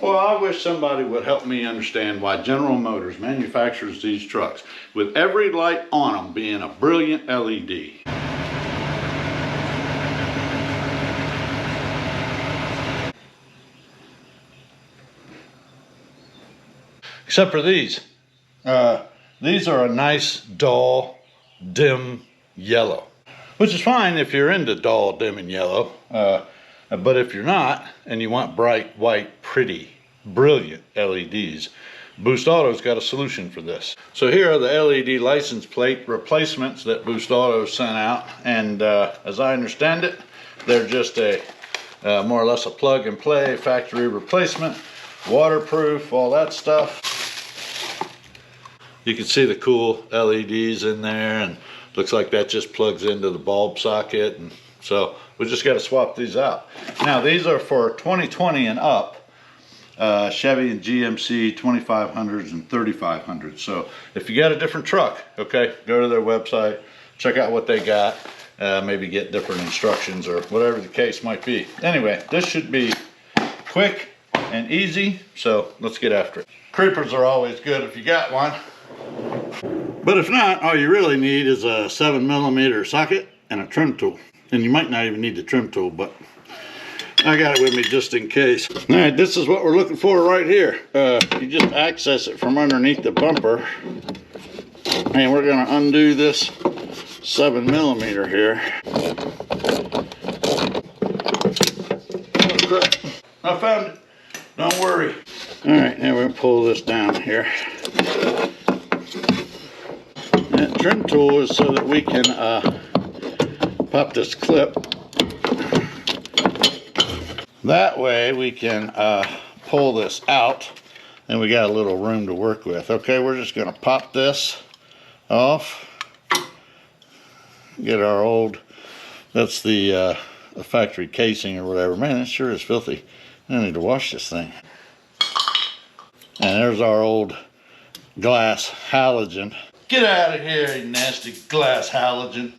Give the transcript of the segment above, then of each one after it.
Well, I wish somebody would help me understand why General Motors manufactures these trucks with every light on them being a brilliant LED. Except for these. These are a nice, dull, dim yellow, which is fine if you're into dull, dim, and yellow. But if you're not, and you want bright, white, pretty, brilliant LEDs, Boost Auto's got a solution for this. So here are the LED license plate replacements that Boost Auto sent out, and as I understand it, they're just a more or less a plug and play factory replacement, waterproof, all that stuff. You can see the cool LEDs in there, and looks like that just plugs into the bulb socket, and so we just got to swap these out. Now these are for 2020 and up, Chevy and GMC 2500s and 3500s. So if you got a different truck, okay, go to their website, check out what they got, maybe get different instructions or whatever the case might be. Anyway, this should be quick and easy, so let's get after it. Creepers are always good if you got one. But if not, all you really need is a 7mm socket and a trim tool. And you might not even need the trim tool, but I got it with me just in case. All right, this is what we're looking for right here. You just access it from underneath the bumper. And we're gonna undo this 7mm here. Oh crap, I found it, don't worry. All right, now we're gonna pull this down here. That trim tool is so that we can pop this clip. That way we can pull this out and we got a little room to work with. Okay, we're just gonna pop this off. Get our old, that's the factory casing or whatever. Man, that sure is filthy. I need to wash this thing. And there's our old glass halogen. Get out of here, you nasty glass halogen.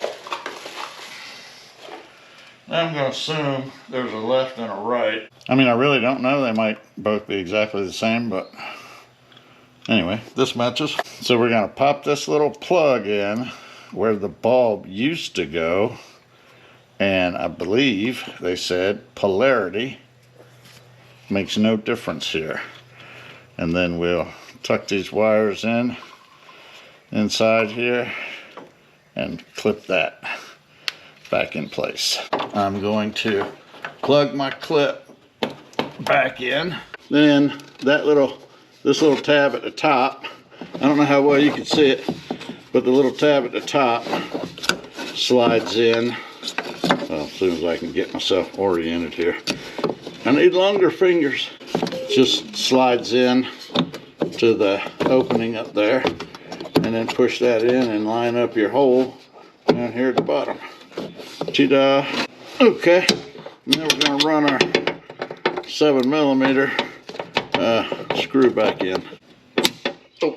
I'm going to assume there's a left and a right. I mean, I really don't know. They might both be exactly the same, but anyway, this matches. So we're going to pop this little plug in where the bulb used to go. And I believe they said polarity makes no difference here. And then we'll tuck these wires in inside here and clip that back in place. I'm going to plug my clip back in. Then this little tab at the top, I don't know how well you can see it, but the little tab at the top slides in. Well, as soon as I can get myself oriented here. I need longer fingers. Just slides in to the opening up there, and then push that in and line up your hole down here at the bottom. Ta-da! Okay, now we're going to run our 7mm screw back in. Oh.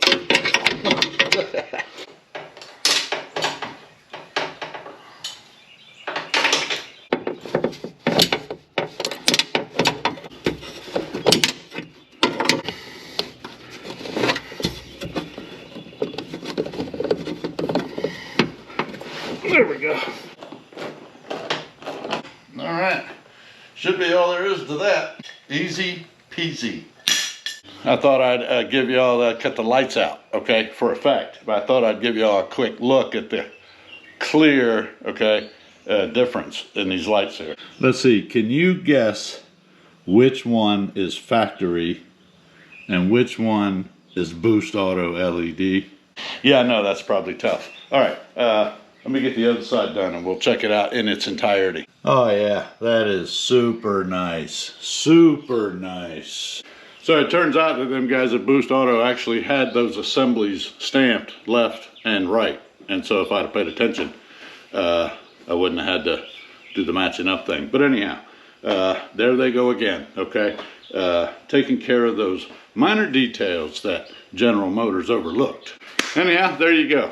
There we go. All right, should be all there is to that. Easy peasy. I thought I'd give y'all cut the lights out, okay, for effect. But I thought I'd give y'all a quick look at the clear, okay, difference in these lights here. Let's see, can you guess which one is factory and which one is Boost Auto LED? Yeah, I know that's probably tough. All right, let me get the other side done and we'll check it out in its entirety. Oh yeah, that is super nice. Super nice. So it turns out that them guys at Boost Auto actually had those assemblies stamped left and right. And so if I'd have paid attention, I wouldn't have had to do the matching up thing. But anyhow, there they go again, okay? Taking care of those minor details that General Motors overlooked. Anyhow, there you go.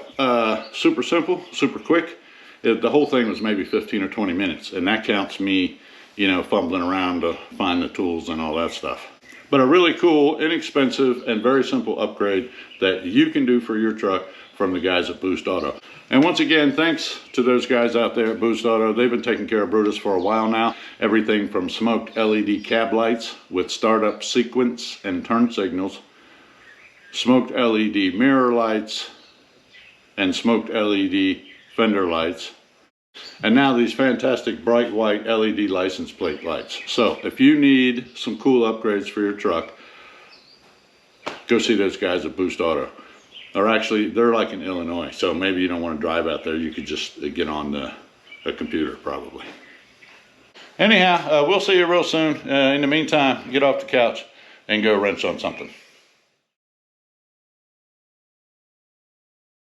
Super simple, super quick. The whole thing was maybe 15 or 20 minutes, and that counts me, you know, fumbling around to find the tools and all that stuff. But a really cool, inexpensive, and very simple upgrade that you can do for your truck from the guys at Boost Auto. And once again, thanks to those guys out there at Boost Auto. They've been taking care of Brutus for a while now. Everything from smoked LED cab lights with startup sequence and turn signals, smoked LED mirror lights, and smoked LED fender lights. And now these fantastic bright white LED license plate lights. So if you need some cool upgrades for your truck, go see those guys at Boost Auto. Or actually, they're like in Illinois, so maybe you don't want to drive out there. You could just get on a computer probably. Anyhow, we'll see you real soon. In the meantime, get off the couch and go wrench on something.